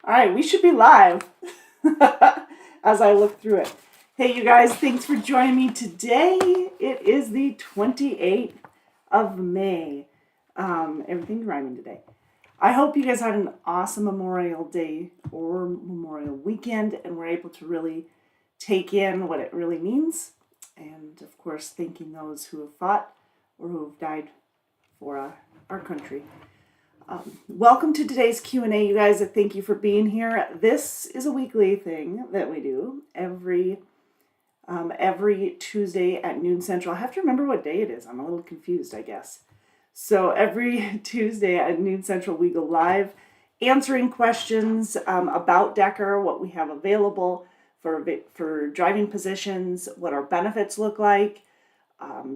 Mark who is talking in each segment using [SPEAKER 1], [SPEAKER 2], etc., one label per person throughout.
[SPEAKER 1] All right, we should be live as I look through it. Hey, you guys, thanks for joining me today. It is the 28th of May. Everything's rhyming today. I hope you guys had an awesome Memorial Day or Memorial Weekend and were able to really take in what it really means. And of course, thanking those who have fought or who have died for our country. Welcome to today's Q&A, you guys. Thank you for being here. This is a weekly thing that we do every Tuesday at noon Central. I have to remember what day it is. I'm a little confused, I guess. So every Tuesday at noon Central, we go live answering questions about Decker, what we have available for driving positions, what our benefits look like,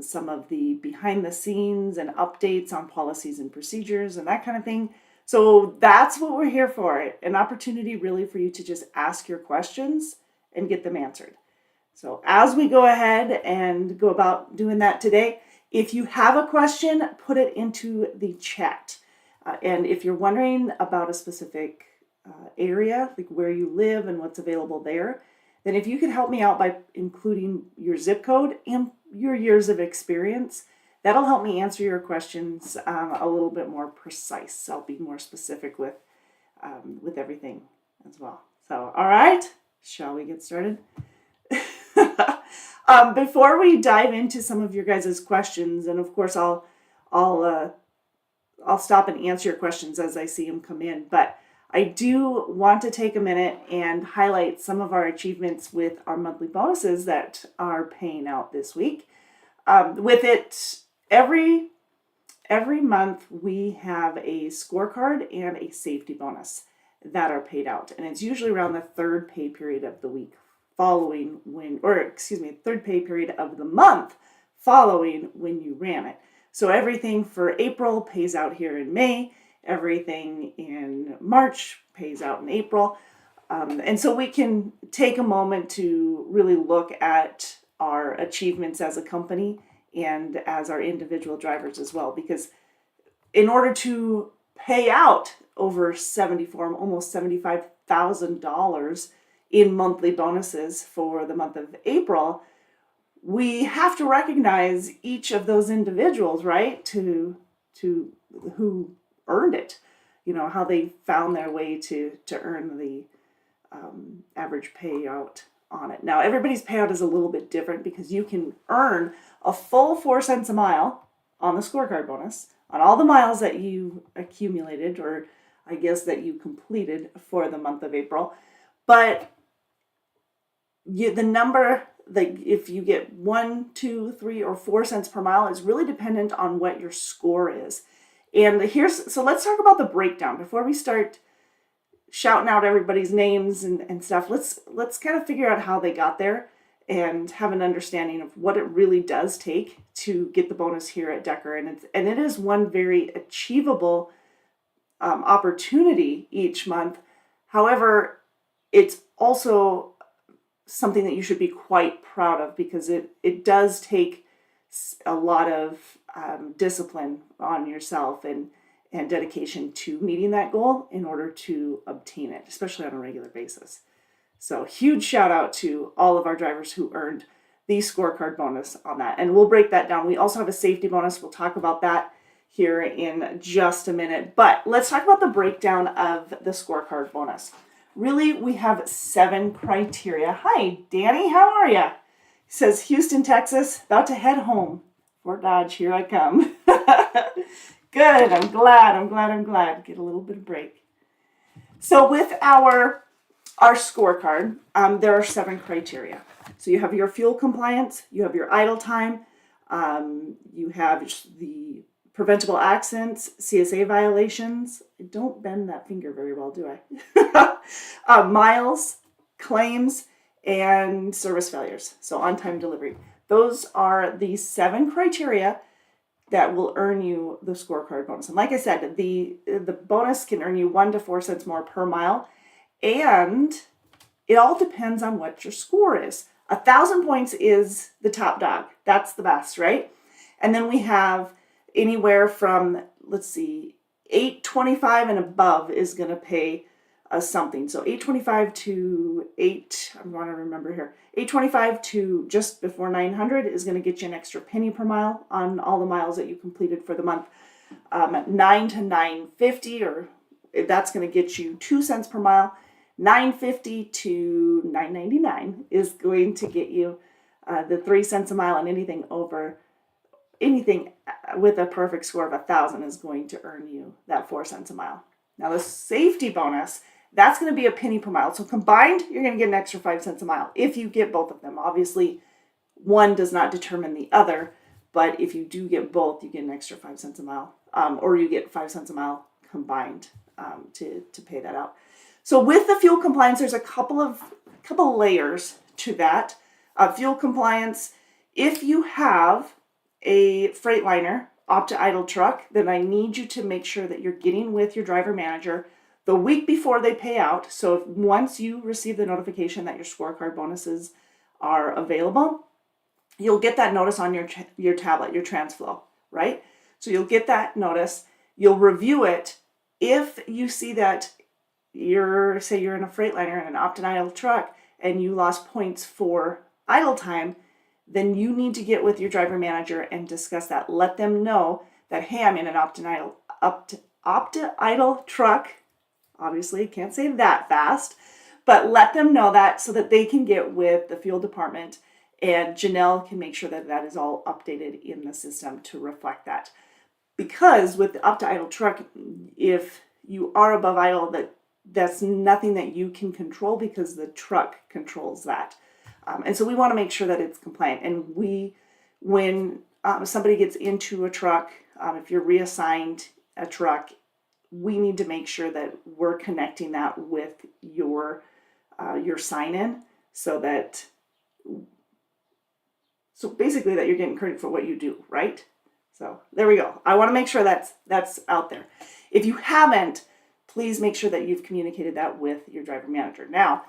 [SPEAKER 1] some of the behind the scenes and updates on policies and procedures and that kind of thing. So that's what we're here for, an opportunity really for you to just ask your questions and get them answered. So as we go ahead and go about doing that today, if you have a question, put it into the chat. And if you're wondering about a specific area, like where you live and what's available there, then if you could help me out by including your zip code and your years of experience, that'll help me answer your questions a little bit more precise. I'll be more specific with everything as well. So, all right, shall we get started? Before we dive into some of your guys' questions, and of course I'll stop and answer your questions as I see them come in, but I do want to take a minute and highlight some of our achievements with our monthly bonuses that are paying out this week. With it, every month we have a scorecard and a safety bonus that are paid out, and it's usually around the third pay period of the week third pay period of the month following when you ran it. So everything for April pays out here in May. Everything in March pays out in April. And so we can take a moment to really look at our achievements as a company and as our individual drivers as well. Because in order to pay out over almost $75,000 in monthly bonuses for the month of April, we have to recognize each of those individuals, right? To who earned it, how they found their way to earn the average payout on it. Now, everybody's payout is a little bit different because you can earn a full 4 cents a mile on the scorecard bonus on all the miles that you accumulated, or I guess that you completed for the month of April. But the number, like if you get 1, 2, 3, or 4 cents per mile, is really dependent on what your score is. And so let's talk about the breakdown before we start shouting out everybody's names and stuff. Let's kind of figure out how they got there and have an understanding of what it really does take to get the bonus here at Decker. And it is one very achievable opportunity each month. However, it's also something that you should be quite proud of because it does take a lot of discipline on yourself and dedication to meeting that goal in order to obtain it, especially on a regular basis. So huge shout out to all of our drivers who earned the scorecard bonus on that. And we'll break that down. We also have a safety bonus. We'll talk about that here in just a minute. But let's talk about the breakdown of the scorecard bonus. Really, we have 7 criteria. Hi, Danny, how are you? He says, Houston, Texas, about to head home. Fort Dodge, here I come. Good, I'm glad. Get a little bit of break. So with our scorecard, there are 7 criteria. So you have your fuel compliance, you have your idle time, you have the preventable accidents, CSA violations. I don't bend that finger very well, do I? Miles, claims, and service failures. So on-time delivery. Those are the 7 criteria that will earn you the scorecard bonus. And like I said, the bonus can earn you 1 to 4 cents more per mile. And it all depends on what your score is. 1,000 points is the top dog. That's the best, right? And then we have anywhere from, 825 and above is going to pay something. So 825 to 8, I want to remember here, 825 to just before 900 is going to get you an extra penny per mile on all the miles that you completed for the month. 9 to 950, or that's going to get you 2 cents per mile. 950 to 999 is going to get you the 3 cents a mile, and anything with a perfect score of 1,000 is going to earn you that 4 cents a mile. Now the safety bonus, that's going to be a penny per mile. So combined, you're going to get an extra 5 cents a mile if you get both of them. Obviously, one does not determine the other, but if you do get both, you get an extra 5 cents a mile, or you get 5 cents a mile combined to pay that out. So with the fuel compliance, there's a couple layers to that. Fuel compliance, if you have a Freightliner Opti-Idle truck, then I need you to make sure that you're getting with your driver manager the week before they pay out. So once you receive the notification that your scorecard bonuses are available, you'll get that notice on your tablet, your TransFlow, right? So you'll get that notice, you'll review it. If you see that you're in a Freightliner in an Opti-Idle truck and you lost points for idle time, then you need to get with your driver manager and discuss that. Let them know that, hey, I'm in an Opti-Idle truck. Obviously, can't say that fast, but let them know that so that they can get with the fuel department, and Janelle can make sure that that is all updated in the system to reflect that. Because with the Opti-Idle truck, if you are above idle, that's nothing that you can control because the truck controls that. And so we want to make sure that it's compliant. And when somebody gets into a truck, if you're reassigned a truck, we need to make sure that we're connecting that with your sign-in so basically that you're getting credit for what you do, right? So there we go. I want to make sure that's out there. If you haven't, please make sure that you've communicated that with your driver manager. Now,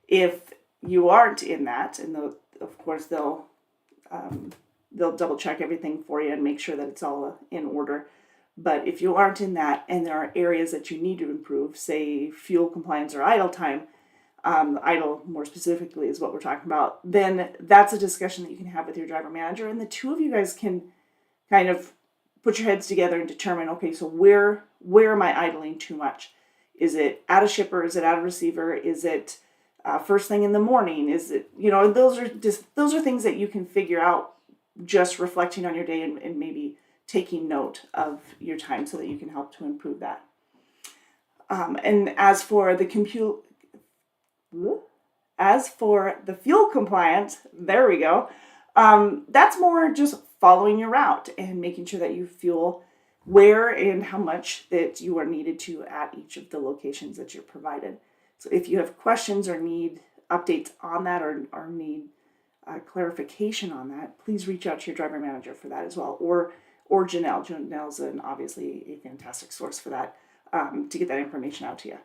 [SPEAKER 1] if you aren't in that, and of course they'll double check everything for you and make sure that it's all in order. But if you aren't in that and there are areas that you need to improve, say fuel compliance or idle time, idle more specifically is what we're talking about, then that's a discussion that you can have with your driver manager, and the two of you guys can kind of put your heads together and determine, okay, so where am I idling too much? Is it out of shipper? Is it out of receiver? Is it first thing in the morning? Is it, those are things that you can figure out just reflecting on your day and maybe taking note of your time so that you can help to improve that. And as for the fuel compliance, there we go. That's more just following your route and making sure that you fuel where and how much that you are needed to at each of the locations that you're provided. So if you have questions or need updates on that or need clarification on that, please reach out to your driver manager for that as well, or Janelle. Janelle's obviously a fantastic source for that, to get that information out to you.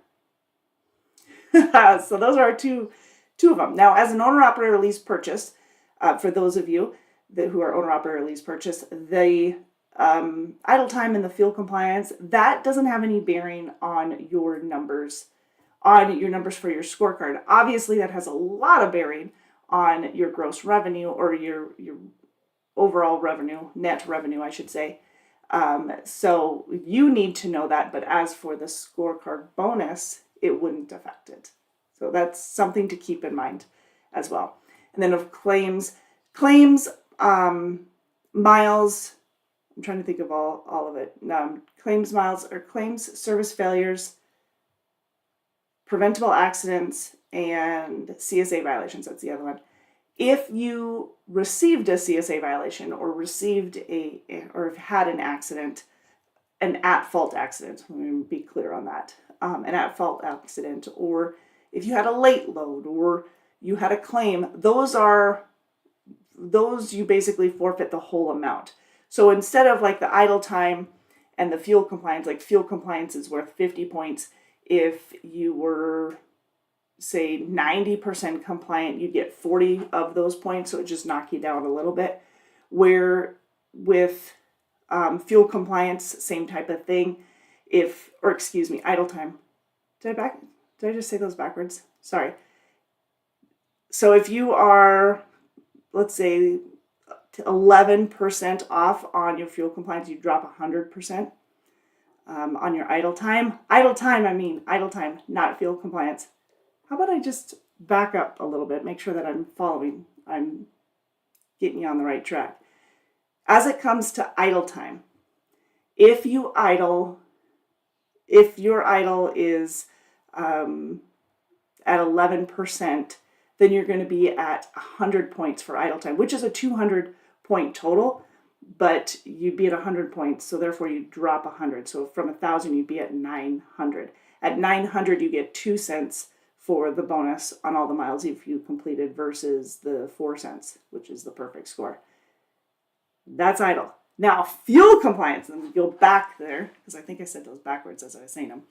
[SPEAKER 1] So those are two of them. Now, as an owner-operator lease purchase, for those of you who are owner-operator lease purchase, the idle time and the fuel compliance, that doesn't have any bearing on your numbers for your scorecard. Obviously, that has a lot of bearing on your gross revenue, or your overall revenue, net revenue, I should say. So you need to know that, but as for the scorecard bonus, it wouldn't affect it. So that's something to keep in mind as well. And then of claims, miles, I'm trying to think of all of it. Claims miles or claims service failures, preventable accidents, and CSA violations. That's the other one. If you received a CSA violation or or had an accident, an at-fault accident, let me be clear on that, an at-fault accident, or if you had a late load or you had a claim, those you basically forfeit the whole amount. So instead of like the idle time and the fuel compliance, like fuel compliance is worth 50 points. If you were, say, 90% compliant, you get 40 of those points, so it just knock you down a little bit. Where with fuel compliance, same type of thing. Idle time. Did I back? Did I just say those backwards? Sorry. So if you are, let's say, 11% off on your fuel compliance, you drop 100% on your idle time. Idle time, not fuel compliance. How about I just back up a little bit, make sure that I'm getting you on the right track. As it comes to idle time, if your idle is at 11%, then you're going to be at 100 points for idle time, which is a 200 point total, but you'd be at 100 points, so therefore you drop 100. So from 1,000, you'd be at 900. At 900, you get 2 cents for the bonus on all the miles if you completed versus the 4 cents, which is the perfect score. That's idle. Now, fuel compliance, and we go back there, because I think I said those backwards as I was saying them.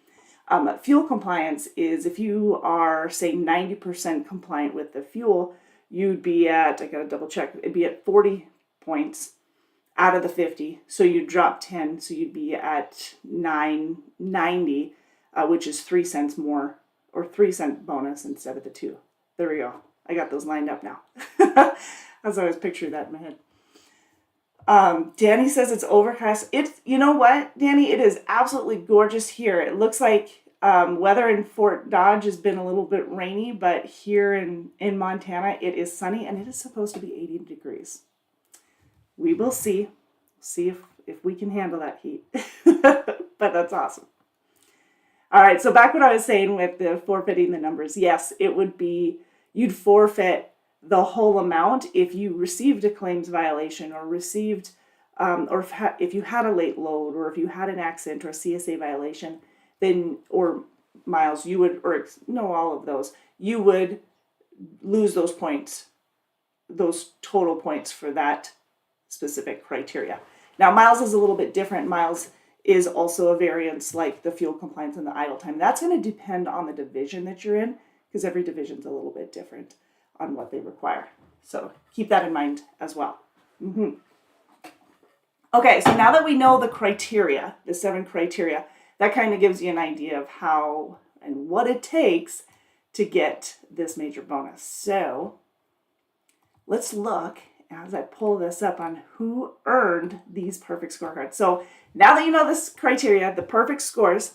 [SPEAKER 1] Fuel compliance is if you are, say, 90% compliant with the fuel, you'd be at, I gotta double check, it'd be at 40 points out of the 50. So you'd drop 10, so you'd be at 990, which is 3 cents more, or 3 cent bonus instead of the 2. There we go. I got those lined up now. As I was picturing that in my head. Danny says it's overcast. You know what, Danny? It is absolutely gorgeous here. It looks like weather in Fort Dodge has been a little bit rainy, but here in Montana, it is sunny, and it is supposed to be 80 degrees. We will see. See if we can handle that heat. But that's awesome. All right, so back what I was saying with the forfeiting the numbers. Yes, it would be, you'd forfeit the whole amount if you received a claims violation or received, or if you had a late load, or if you had an accident or a CSA violation, then, or miles, you would, or no, all of those, you would lose those points, those total points for that specific criteria. Now, miles is a little bit different. Miles is also a variance like the fuel compliance and the idle time. That's going to depend on the division that you're in, because every division's a little bit different on what they require. So keep that in mind as well. Okay, so now that we know the criteria, the 7 criteria, that kind of gives you an idea of how and what it takes to get this major bonus. So let's look as I pull this up on who earned these perfect scorecards. So now that you know this criteria, the perfect scores,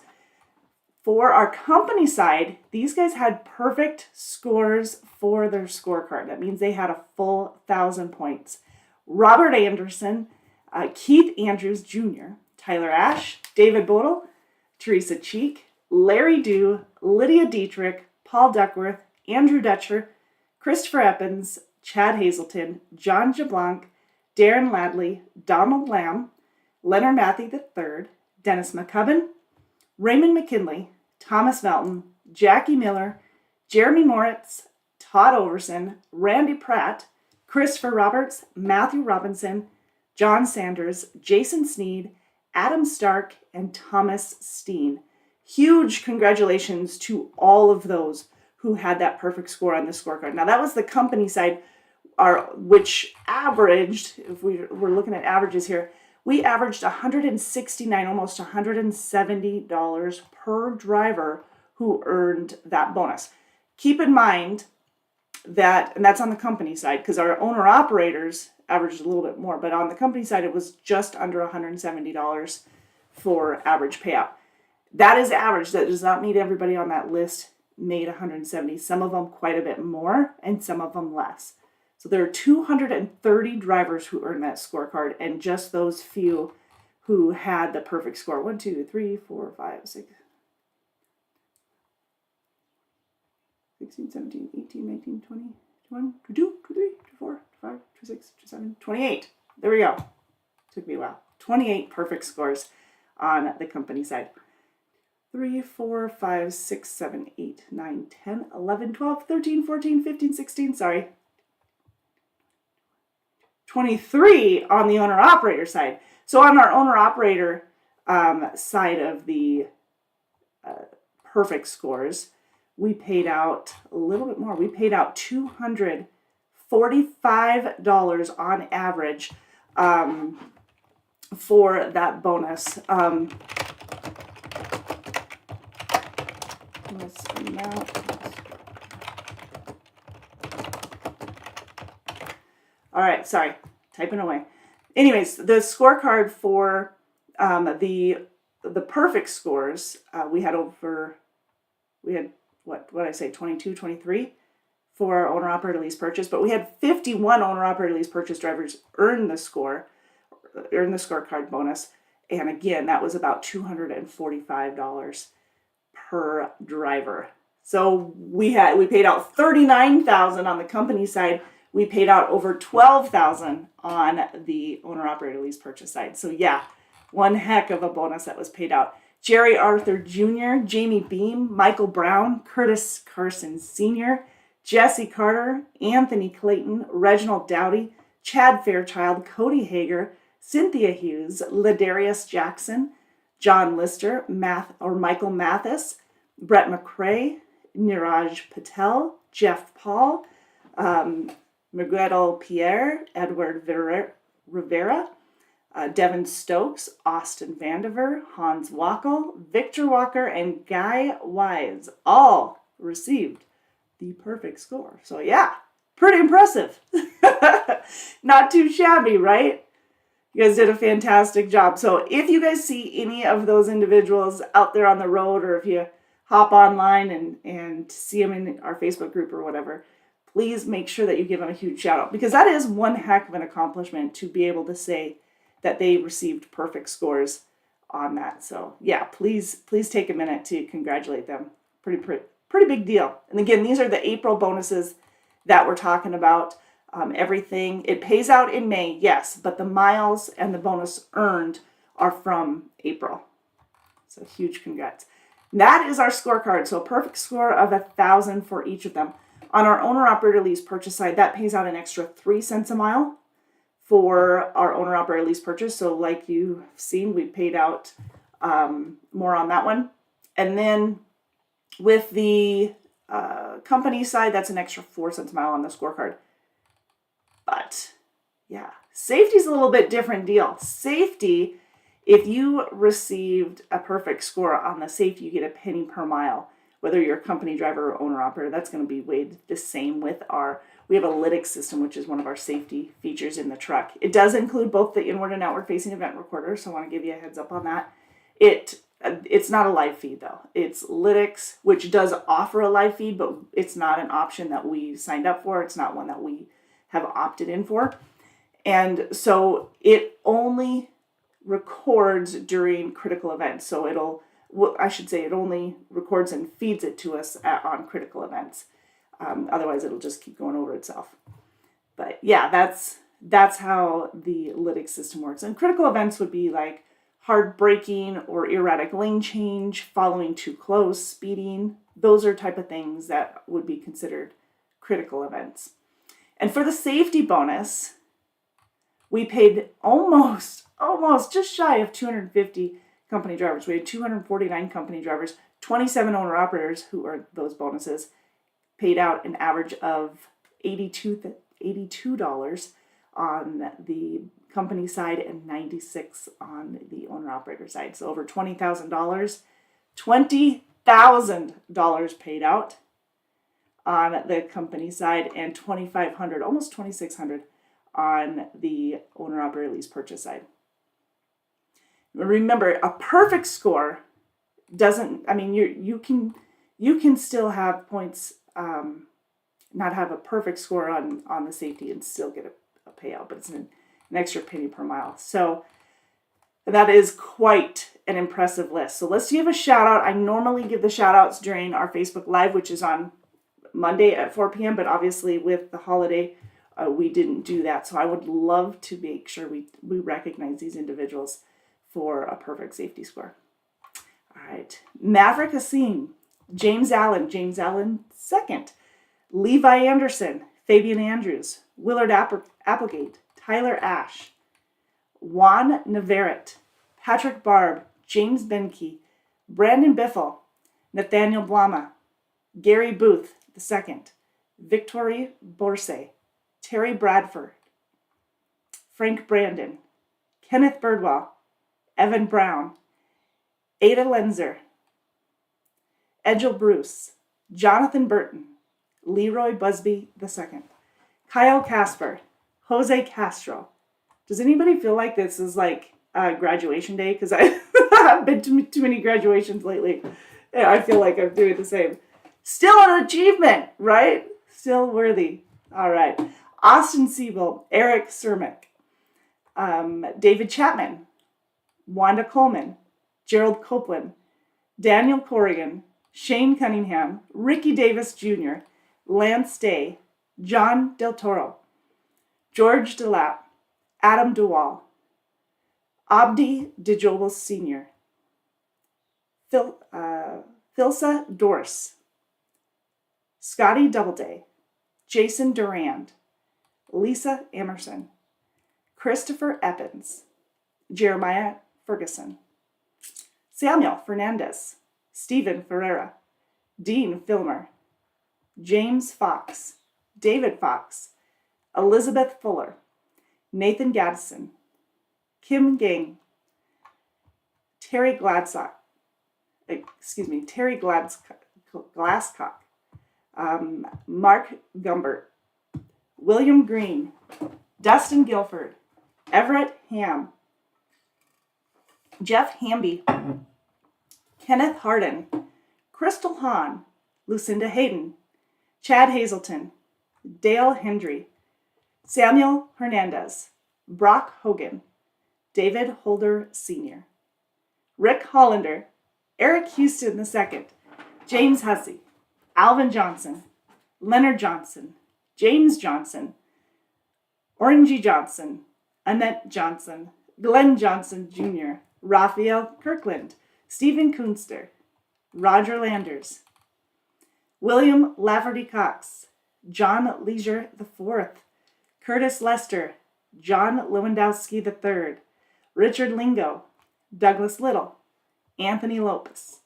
[SPEAKER 1] for our company side, these guys had perfect scores for their scorecard. That means they had a full 1,000 points. Robert Anderson, Keith Andrews Jr., Tyler Ash, David Bodel, Teresa Cheek, Larry Dew, Lydia Dietrich, Paul Duckworth, Andrew Dutcher, Christopher Eppins, Chad Hazelton, John Jablanc, Darren Ladley, Donald Lamb, Leonard Matthew III, Dennis McCubbin, Raymond McKinley, Thomas Melton, Jackie Miller, Jeremy Moritz, Todd Overson, Randy Pratt, Christopher Roberts, Matthew Robinson, John Sanders, Jason Sneed, Adam Stark, and Thomas Steen. Huge congratulations to all of those who had that perfect score on the scorecard. Now, that was the company side, which averaged, if we're looking at averages here, we averaged $169, almost $170 per driver who earned that bonus. Keep in mind that, and that's on the company side, because our owner-operators averaged a little bit more, but on the company side, it was just under $170 for average payout. That is average. That does not mean everybody on that list made 170. Some of them quite a bit more, and some of them less. So there are 230 drivers who earned that scorecard, and just those few who had the perfect score. 1, 2, 3, 4, 5, 6, 16, 17, 18, 19, 20, 21, 22, 23, 24, 25, 26, 27, 28. There we go. Took me a while. 28 perfect scores on the company side. 3, 4, 5, 6, 7, 8, 9, 10, 11, 12, 13, 14, 15, 16, sorry. 23 on the owner-operator side. So on our owner-operator side of the perfect scores, we paid out a little bit more. We paid out $245 on average for that bonus. bonus amount. All right, sorry, typing away. Anyways, the scorecard for the perfect scores, we had what did I say, 22, 23 for our owner-operator lease purchase, but we had 51 owner-operator lease purchase drivers earn the scorecard bonus, and again, that was about $245 per driver. So we paid out $39,000 on the company side. We paid out over $12,000 on the owner-operator lease purchase side. So yeah, one heck of a bonus that was paid out. Jerry Arthur Jr., Jamie Beam, Michael Brown, Curtis Carson Sr., Jesse Carter, Anthony Clayton, Reginald Dowdy, Chad Fairchild, Cody Hager, Cynthia Hughes, Ladarius Jackson, John Lister, Michael Mathis, Brett McCrae, Niraj Patel, Jeff Paul, Miguel Pierre, Edward Rivera, Devin Stokes, Austin Vandiver, Hans Wackel, Victor Walker, and Guy Wise all received the perfect score. So yeah, pretty impressive. Not too shabby, right? You guys did a fantastic job. So if you guys see any of those individuals out there on the road, or if you hop online and see them in our Facebook group or whatever, please make sure that you give them a huge shout out, because that is one heck of an accomplishment to be able to say that they received perfect scores on that. So yeah, please take a minute to congratulate them. Pretty big deal. And again, these are the April bonuses that we're talking about. Everything, it pays out in May, yes, but the miles and the bonus earned are from April. So huge congrats. That is our scorecard. So a perfect score of 1,000 for each of them. On our owner-operator lease purchase side, that pays out an extra 3 cents a mile for our owner-operator lease purchase. So like you've seen, we paid out more on that one. And then with the company side, that's an extra 4 cents a mile on the scorecard. But yeah, safety's a little bit different deal. Safety, if you received a perfect score on the safety, you get a penny per mile. Whether you're a company driver or owner operator, that's going to be weighed the same with we have a lytics system, which is one of our safety features in the truck. It does include both the inward and outward facing event recorder, so I want to give you a heads up on that. It's not a live feed though. It's lytics, which does offer a live feed, but it's not an option that we signed up for. It's not one that we have opted in for. And so it only records during critical events. So it only records and feeds it to us on critical events. Otherwise, it'll just keep going over itself. But yeah, that's how the lytics system works. And critical events would be like hard braking or erratic lane change, following too close, speeding. Those are type of things that would be considered critical events. And for the safety bonus, we paid almost just shy of 250 company drivers. We had 249 company drivers, 27 owner-operators who earned those bonuses, paid out an average of $82 on the company side and $96 on the owner-operator side. So over $20,000 paid out on the company side, and $2,500, almost $2,600 on the owner-operator lease purchase side. Remember, a perfect score doesn't, I mean, you can still have points, not have a perfect score on the safety and still get a payout, but it's an extra penny per mile. So that is quite an impressive list. So let's give a shout out. I normally give the shout outs during our Facebook Live, which is on Monday at 4 p.m., but obviously with the holiday, we didn't do that. So I would love to make sure we recognize these individuals for a perfect safety score. All right. Maverick Asim, James Allen second, Levi Anderson, Fabian Andrews, Willard Applegate, Tyler Ash, Juan Navarrete, Patrick Barb, James Benke, Brandon Biffle, Nathaniel Blama, Gary Booth II, Victory Borse, Terry Bradford, Frank Brandon, Kenneth Birdwell, Evan Brown, Ada Lenzer, Edgel Bruce, Jonathan Burton, Leroy Busby II, Kyle Casper, Jose Castro. Does anybody feel like this is like graduation day? Because I've been to too many graduations lately. And I feel like I'm doing the same. Still an achievement, right? Still worthy. All right. Austin Siebel, Eric Cermak, David Chapman, Wanda Coleman, Gerald Copeland, Daniel Corrigan, Shane Cunningham, Ricky Davis Jr., Lance Day, John Del Toro, George DeLapp, Adam DeWall, Abdi DeJolis Sr., Philsa Dorse, Scotty Doubleday, Jason Durand, Lisa Emerson, Christopher Eppins, Jeremiah Ferguson, Samuel Fernandez, Stephen Ferreira, Dean Filmer, James Fox, David Fox, Elizabeth Fuller, Nathan Gaddison, Kim Gang, Terry Glasscock, Mark Gumbert, William Green, Dustin Guilford, Everett Ham, Jeff Hamby, Kenneth Harden, Crystal Hahn, Lucinda Hayden, Chad Hazelton, Dale Hendry, Samuel Hernandez, Brock Hogan, David Holder Sr., Rick Hollander, Eric Houston II, James Hussey, Alvin Johnson, Leonard Johnson, James Johnson, Orangey Johnson, Annette Johnson, Glenn Johnson Jr., Raphael Kirkland, Stephen Kunster, Roger Landers, William Laverty Cox, John Leisure IV, Curtis Lester, John Lewandowski III, Richard Lingo, Douglas Little, Anthony Lopez,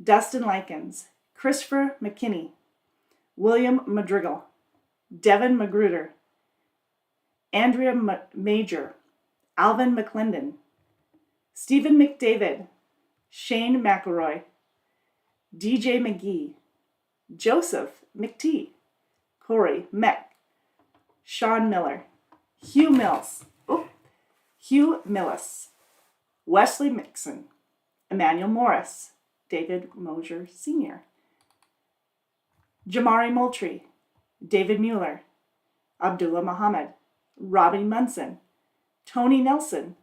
[SPEAKER 1] Dustin Likens, Christopher McKinney, William Madrigal, Devin Magruder, Andrea Major, Alvin McClendon, Stephen McDavid, Shane McElroy, DJ McGee, Joseph McTee, Corey Meck, Sean Miller, Hugh Millis, Wesley Mixon, Emmanuel Morris, David Mosier Sr., Jamari Moultrie, David Mueller, Abdullah Muhammad, Robbie Munson, Tony Nelson,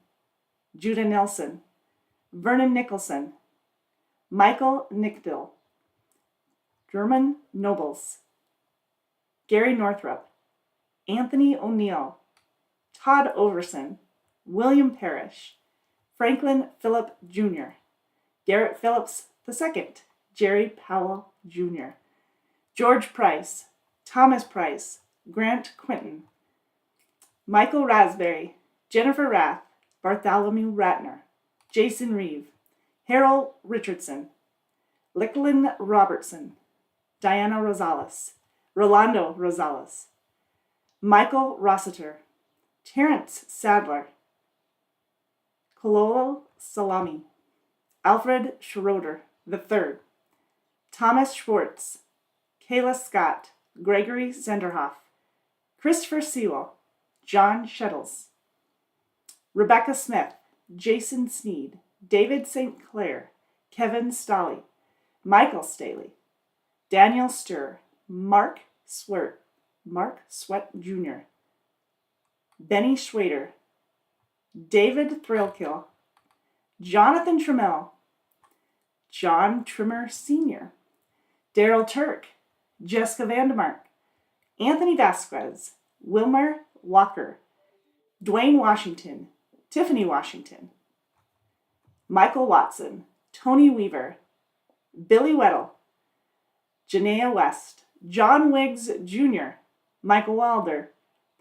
[SPEAKER 1] Judah Nelson, Vernon Nicholson, Michael Nickdill, German Nobles, Gary Northrup, Anthony O'Neill, Todd Overson, William Parrish, Franklin Phillip Jr., Garrett Phillips II, Jerry Powell Jr., George Price, Thomas Price, Grant Quinton, Michael Raspberry, Jennifer Rath, Bartholomew Ratner, Jason Reeve, Harold Richardson, Licklin Robertson, Diana Rosales, Rolando Rosales, Michael Rossiter, Terrence Sadler, Kololo Salami, Alfred Schroeder III, Thomas Schwartz, Kayla Scott, Gregory Zenderhoff, Christopher Sewell, John Shettles, Rebecca Smith, Jason Sneed, David St. Clair, Kevin Stolley, Michael Staley, Daniel Sturr, Mark Sweat Jr., Benny Schwader, David Thrillkill, Jonathan Trammell, John Trimmer Sr., Daryl Turk, Jessica Vandemark, Anthony Vasquez, Wilmer Walker, Dwayne Washington, Tiffany Washington, Michael Watson, Tony Weaver, Billy Weddle, Janaea West, John Wiggs Jr., Michael Wilder,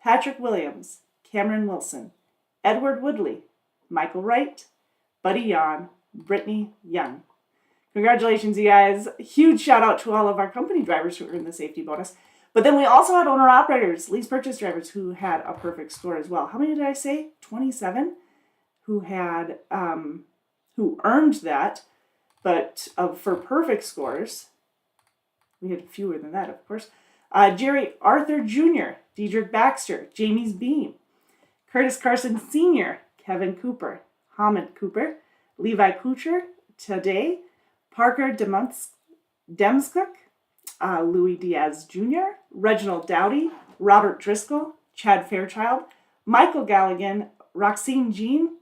[SPEAKER 1] Patrick Williams, Cameron Wilson, Edward Woodley, Michael Wright, Buddy Yon, Brittany Young. Congratulations, you guys. Huge shout out to all of our company drivers who earned the safety bonus. But then we also had owner-operators, lease purchase drivers who had a perfect score as well. How many did I say? 27 who had who earned that. But for perfect scores, we had fewer than that, of course. Jerry Arthur Jr., Diedrich Baxter, Jamie's Beam, Curtis Carson Sr., Kevin Cooper, Hamid Cooper, Levi Kuchar, Today, Parker Demskuk, Louis Diaz Jr., Reginald Dowdy, Robert Driscoll, Chad Fairchild, Michael Galligan, Roxine Jean,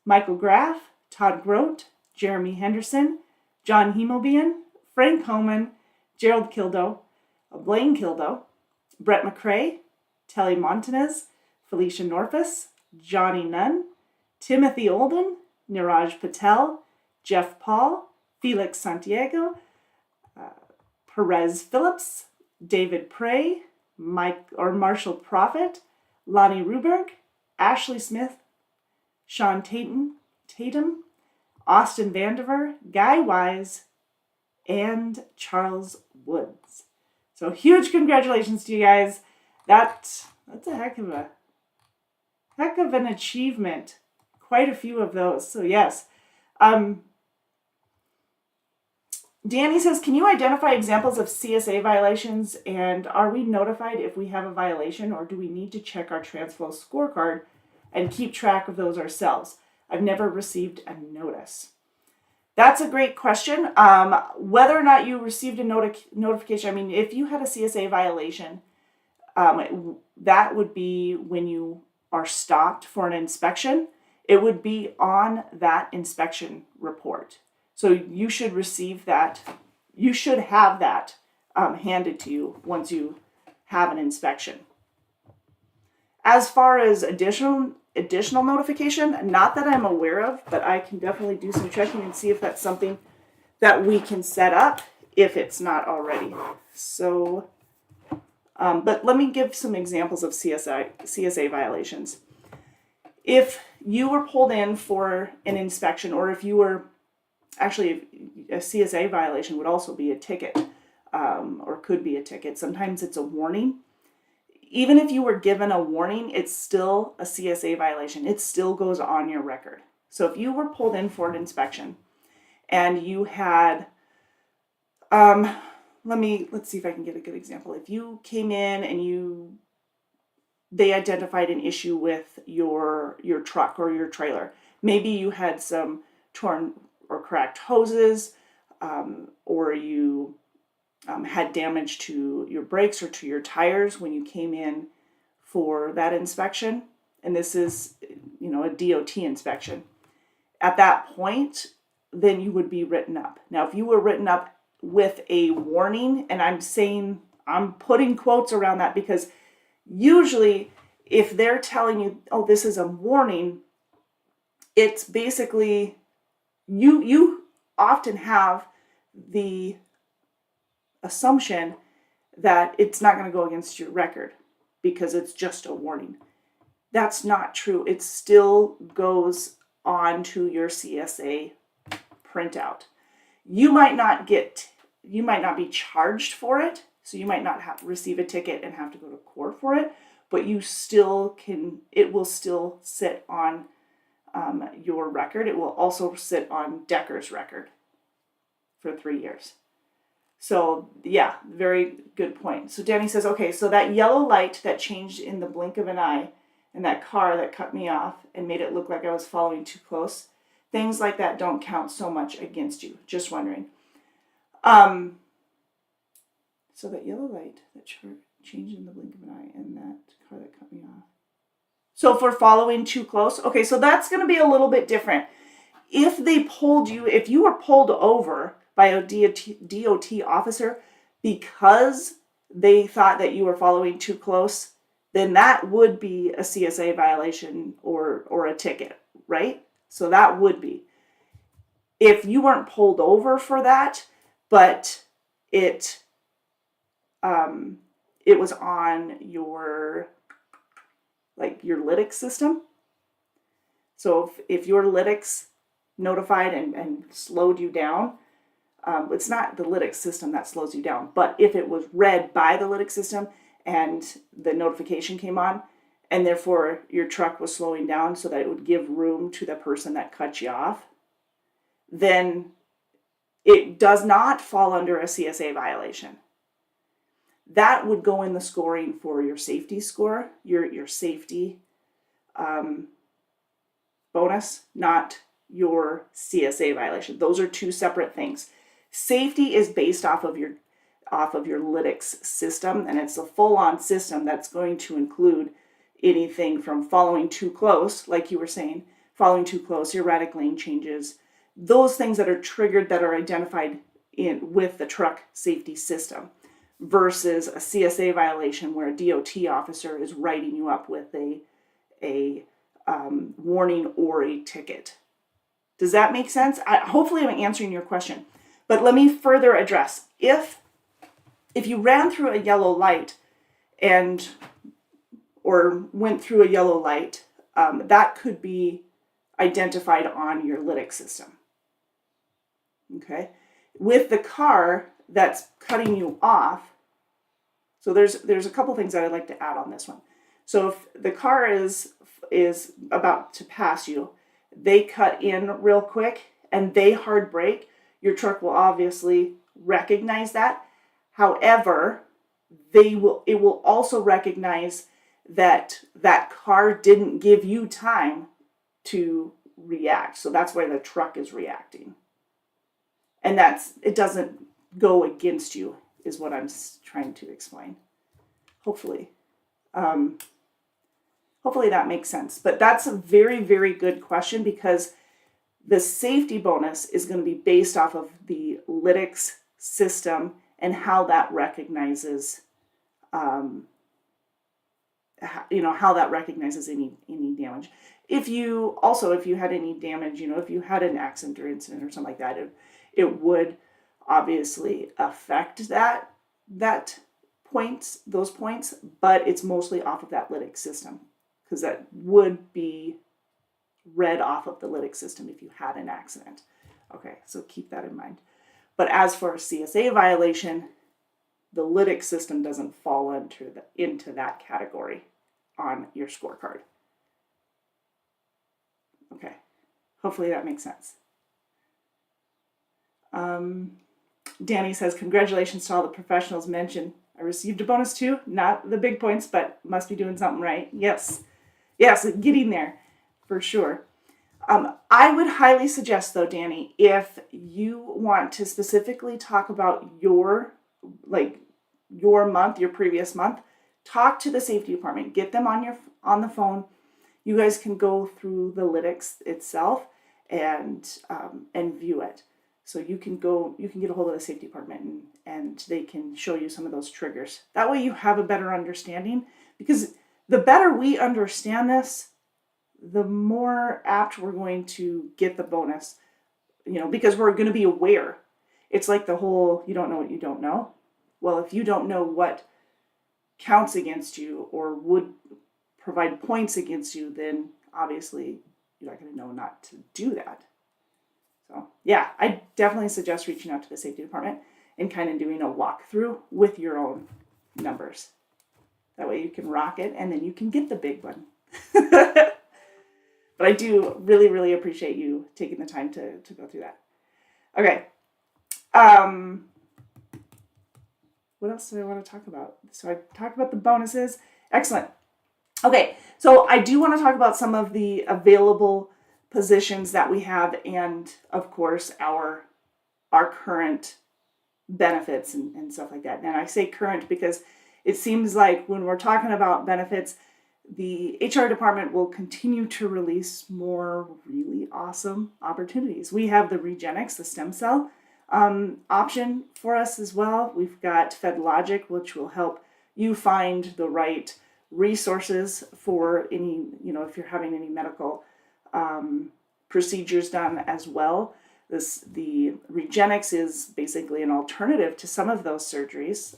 [SPEAKER 1] Michael Graff, Todd Grote, Jeremy Henderson, John Hemobian, Frank Homan, Gerald Kildo, Blaine Kildo, Brett McCrae, Telly Montanez, Felicia Norfus, Johnny Nunn, Timothy Olden, Niraj Patel, Jeff Paul, Felix Santiago, Perez Phillips, David Prey, Marshall Prophet, Lonnie Ruberg, Ashley Smith, Sean Tatum, Austin Vandiver, Guy Wise, and Charles Woods. So huge congratulations to you guys. That's a heck of an achievement. Quite a few of those. So yes. Danny says, can you identify examples of CSA violations, and are we notified if we have a violation, or do we need to check our TransFlow scorecard and keep track of those ourselves? I've never received a notice. That's a great question. Whether or not you received a notification, I mean, if you had a CSA violation, that would be when you are stopped for an inspection. It would be on that inspection report. So you should receive that. You should have that handed to you once you have an inspection. As far as additional notification, not that I'm aware of, but I can definitely do some checking and see if that's something that we can set up if it's not already. So, but let me give some examples of CSA violations. If you were pulled in for an inspection, or if you were actually, a CSA violation would also be a ticket, or could be a ticket. Sometimes it's a warning. Even if you were given a warning, it's still a CSA violation. It still goes on your record. So if you were pulled in for an inspection and you had, let's see if I can get a good example. If you came in and they identified an issue with your truck or your trailer. Maybe you had some torn or cracked hoses, or you had damage to your brakes or to your tires when you came in for that inspection. And this is, a DOT inspection. At that point, then you would be written up. Now, if you were written up with a warning, and I'm putting quotes around that because usually if they're telling you, oh, this is a warning, it's basically, you often have the assumption that it's not going to go against your record because it's just a warning. That's not true. It still goes on to your CSA printout. You might not be charged for it, so you might not receive a ticket and have to go to court for it, but it will still sit on your record. It will also sit on Decker's record for 3 years. So yeah, very good point. So Danny says, okay, so that yellow light that changed in the blink of an eye and that car that cut me off and made it look like I was following too close, things like that don't count so much against you. Just wondering. So that yellow light that changed in the blink of an eye and that car that cut me off. So for following too close, okay, so that's going to be a little bit different. If you were pulled over by a DOT officer because they thought that you were following too close, then that would be a CSA violation or a ticket, right? So that would be. If you weren't pulled over for that, but it was on your lytics system. So if your lytics notified and slowed you down, it's not the lytics system that slows you down, but if it was read by the lytics system and the notification came on, and therefore your truck was slowing down so that it would give room to the person that cut you off, then it does not fall under a CSA violation. That would go in the scoring for your safety score, your safety bonus, not your CSA violation. Those are two separate things. Safety is based off of your lytics system, and it's a full-on system that's going to include anything from following too close, like you were saying, following too close, erratic lane changes, those things that are triggered, that are identified with the truck safety system, versus a CSA violation where a DOT officer is writing you up with a warning or a ticket. Does that make sense? Hopefully I'm answering your question. But let me further address. If you ran through a yellow light or went through a yellow light, that could be identified on your lytic system. Okay? With the car that's cutting you off, so there's a couple things that I'd like to add on this one. So if the car is about to pass you, they cut in real quick and they hard brake, your truck will obviously recognize that. However, it will also recognize that car didn't give you time to react. So that's why the truck is reacting. And it doesn't go against you, is what I'm trying to explain. Hopefully that makes sense. But that's a very, very good question, because the safety bonus is going to be based off of the lytics system and how that recognizes, how that recognizes any damage. If you had any damage, if you had an accident or incident or something like that, it would obviously affect those points, but it's mostly off of that lytic system, because that would be read off of the lytic system if you had an accident. Okay, so keep that in mind. But as for a CSA violation, the lytic system doesn't fall into that category on your scorecard. Okay, hopefully that makes sense. Danny says, congratulations to all the professionals mentioned. I received a bonus too, not the big points, but must be doing something right. Yes, getting there for sure. I would highly suggest, though, Danny, if you want to specifically talk about your month, your previous month, talk to the safety department, get them on the phone. You guys can go through the lytics itself and view it. So you can get a hold of the safety department and they can show you some of those triggers. That way you have a better understanding, because the better we understand this, the more apt we're going to get the bonus, because we're going to be aware. It's like the whole, you don't know what you don't know. Well, if you don't know what counts against you or would provide points against you, then obviously you're not going to know not to do that. So yeah, I definitely suggest reaching out to the safety department and kind of doing a walkthrough with your own numbers. That way you can rock it and then you can get the big one. But I do really, really appreciate you taking the time to go through that. Okay. What else do I want to talk about? So I talked about the bonuses. Excellent. Okay, so I do want to talk about some of the available positions that we have, and of course our current benefits and stuff like that. And I say current because it seems like when we're talking about benefits, the HR department will continue to release more really awesome opportunities. We have the Regenix, the stem cell option for us as well. We've got FedLogic, which will help you find the right resources for any, if you're having any medical procedures done as well. The Regenix is basically an alternative to some of those surgeries,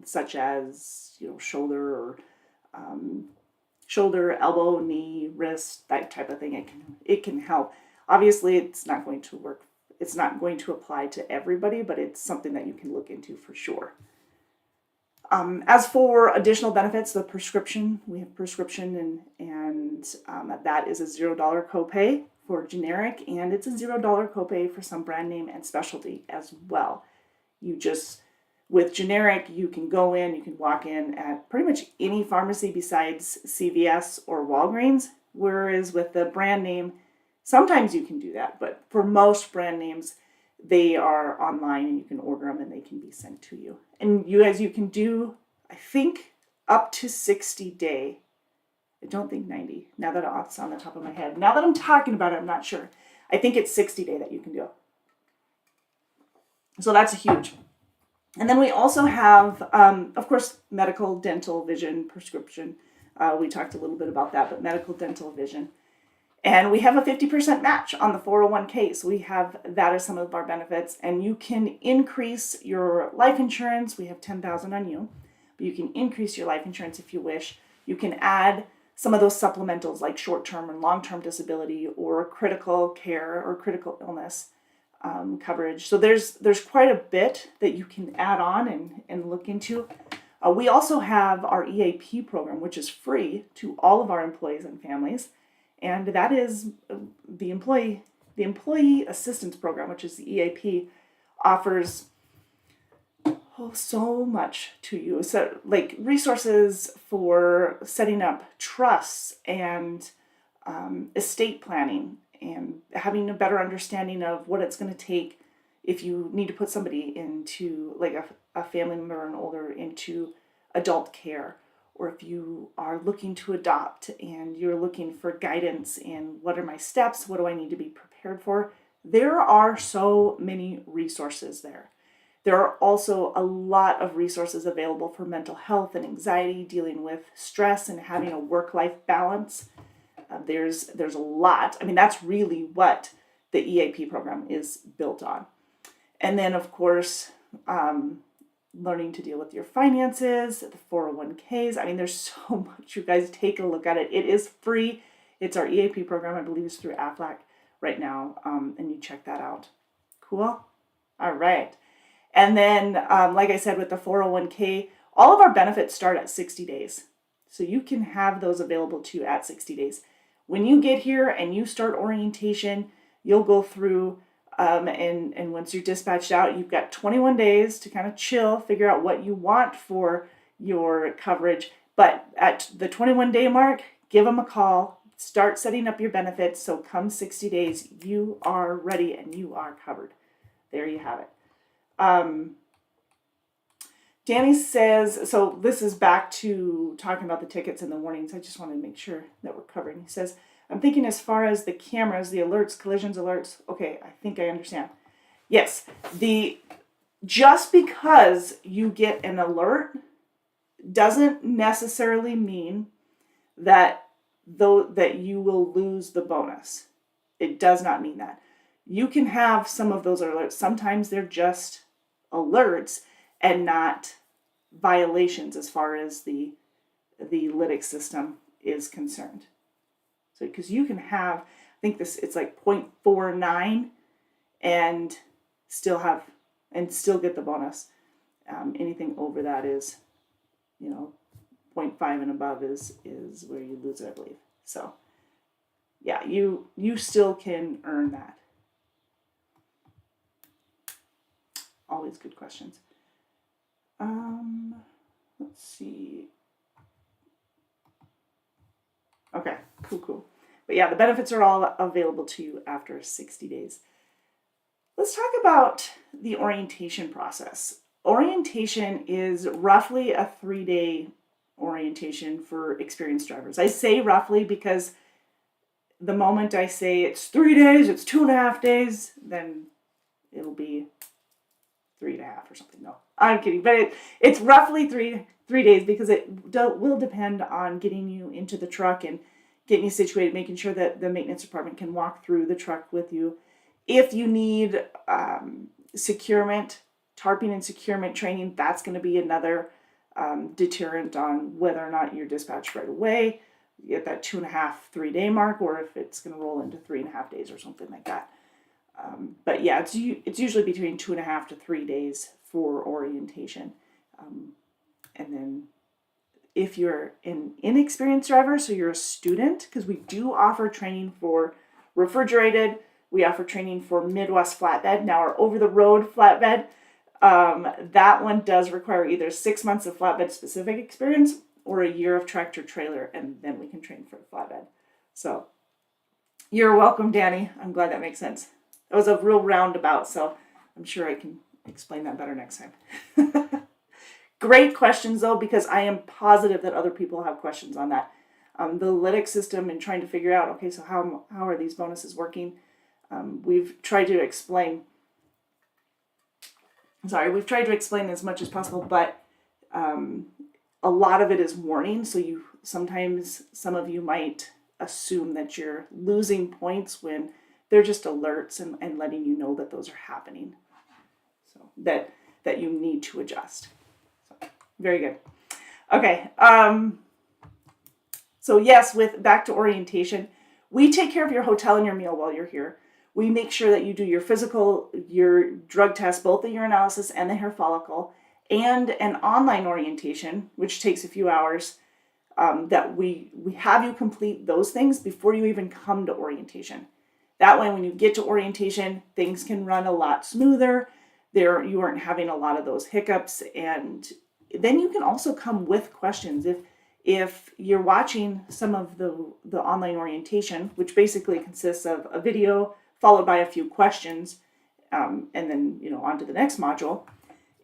[SPEAKER 1] such as shoulder, elbow, knee, wrist, that type of thing. It can help. Obviously, it's not going to work. It's not going to apply to everybody, but it's something that you can look into for sure. As for additional benefits, we have prescription, and that is a $0 copay for generic, and it's a $0 copay for some brand name and specialty as well. With generic, you can go in, you can walk in at pretty much any pharmacy besides CVS or Walgreens, whereas with the brand name, sometimes you can do that, but for most brand names, they are online and you can order them and they can be sent to you. And you can do, I think, up to 60-day. I don't think 90. Now that it's on the top of my head. Now that I'm talking about it, I'm not sure. I think it's 60-day that you can do. So that's huge. And then we also have, of course, medical, dental, vision, prescription. We talked a little bit about that, but medical, dental, vision. And we have a 50% match on the 401k. So we have that as some of our benefits. And you can increase your life insurance. We have $10,000 on you. But you can increase your life insurance if you wish. You can add some of those supplementals like short-term and long-term disability or critical care or critical illness coverage. So there's quite a bit that you can add on and look into. We also have our EAP program, which is free to all of our employees and families. And that is the employee assistance program, which is the EAP, offers so much to you. So like resources for setting up trusts and estate planning and having a better understanding of what it's going to take if you need to put somebody into, like a family member or an older, into adult care, or if you are looking to adopt and you're looking for guidance in what are my steps, what do I need to be prepared for. There are so many resources there. There are also a lot of resources available for mental health and anxiety, dealing with stress and having a work-life balance. There's a lot. I mean, that's really what the EAP program is built on. And then, of course, learning to deal with your finances, the 401ks. I mean, there's so much. You guys take a look at it. It is free. It's our EAP program. I believe it's through Aflac right now. And you check that out. Cool? All right. And then, like I said, with the 401k, all of our benefits start at 60 days. So you can have those available to you at 60 days. When you get here and you start orientation, you'll go through and once you're dispatched out, you've got 21 days to kind of chill, figure out what you want for your coverage. But at the 21-day mark, give them a call, start setting up your benefits. So come 60 days, you are ready and you are covered. There you have it. Danny says, so this is back to talking about the tickets and the warnings. I just wanted to make sure that we're covering. He says, I'm thinking as far as the cameras, the alerts, collisions alerts. Okay, I think I understand. Yes, just because you get an alert doesn't necessarily mean that you will lose the bonus. It does not mean that. You can have some of those alerts. Sometimes they're just alerts and not violations as far as the lytic system is concerned. So because you can have, I think it's like 0.49 and still get the bonus. Anything over that is, 0.5 and above is where you lose it, I believe. So yeah, you still can earn that. Always good questions. Let's see. Okay, cool. But yeah, the benefits are all available to you after 60 days. Let's talk about the orientation process. Orientation is roughly a 3-day orientation for experienced drivers. I say roughly because the moment I say it's 3 days, it's 2.5 days, then it'll be 3.5 or something. No, I'm kidding. But it's roughly three days because it will depend on getting you into the truck and getting you situated, making sure that the maintenance department can walk through the truck with you. If you need securement, tarping and securement training, that's going to be another deterrent on whether or not you're dispatched right away at that 2.5, 3-day mark, or if it's going to roll into 3.5 days or something like that. But yeah, it's usually between 2.5 to 3 days for orientation. And then if you're an inexperienced driver, so you're a student, because we do offer training for refrigerated. We offer training for Midwest flatbed. Now our over-the-road flatbed, that one does require either 6 months of flatbed specific experience or a year of tractor trailer, and then we can train for the flatbed. So you're welcome, Danny. I'm glad that makes sense. That was a real roundabout, so I'm sure I can explain that better next time. Great questions, though, because I am positive that other people have questions on that. The lytic system and trying to figure out, okay, so how are these bonuses working? We've tried to explain as much as possible, but a lot of it is warning. So sometimes some of you might assume that you're losing points when they're just alerts and letting you know that those are happening. So that you need to adjust. So, very good. Okay. So yes, back to orientation, we take care of your hotel and your meal while you're here. We make sure that you do your physical, your drug test, both the urinalysis and the hair follicle, and an online orientation, which takes a few hours, that we have you complete those things before you even come to orientation. That way, when you get to orientation, things can run a lot smoother. You aren't having a lot of those hiccups, and then you can also come with questions. If you're watching some of the online orientation, which basically consists of a video followed by a few questions, and then on to the next module.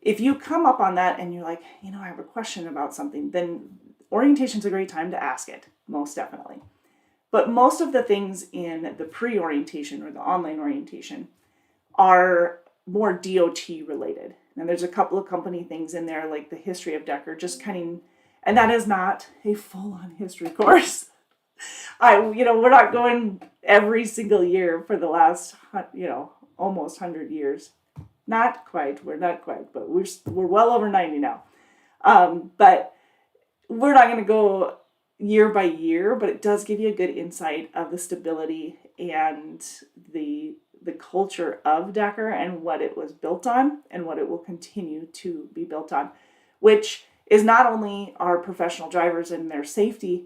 [SPEAKER 1] If you come up on that and you're like, I have a question about something, then orientation's a great time to ask it, most definitely. But most of the things in the pre-orientation or the online orientation are more DOT related. And there's a couple of company things in there, like the history of Decker, and that is not a full-on history course. We're not going every single year for the last, almost 100 years. Not quite, but we're well over 90 now. But we're not going to go year by year, but it does give you a good insight of the stability and the culture of Decker and what it was built on and what it will continue to be built on, which is not only our professional drivers and their safety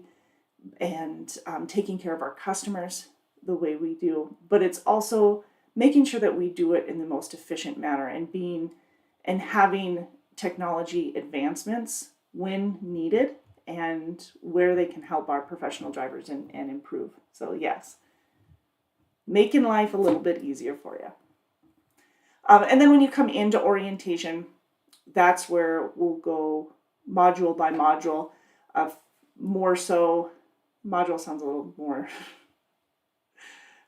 [SPEAKER 1] and taking care of our customers the way we do, but it's also making sure that we do it in the most efficient manner and having technology advancements when needed and where they can help our professional drivers and improve. So yes, making life a little bit easier for you. And then when you come into orientation, that's where we'll go module by module. More so, module sounds a little more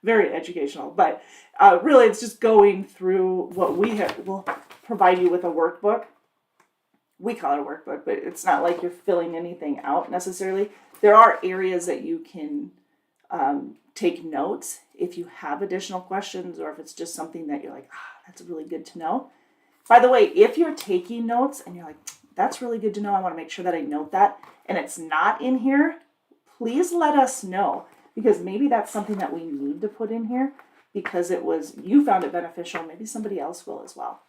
[SPEAKER 1] very educational, but really it's just going through what we have. We'll provide you with a workbook. We call it a workbook, but it's not like you're filling anything out necessarily. There are areas that you can take notes if you have additional questions, or if it's just something that you're like, that's really good to know. By the way, if you're taking notes and you're like, that's really good to know, I want to make sure that I note that, and it's not in here, please let us know, because maybe that's something that we need to put in here because you found it beneficial. Maybe somebody else will as well.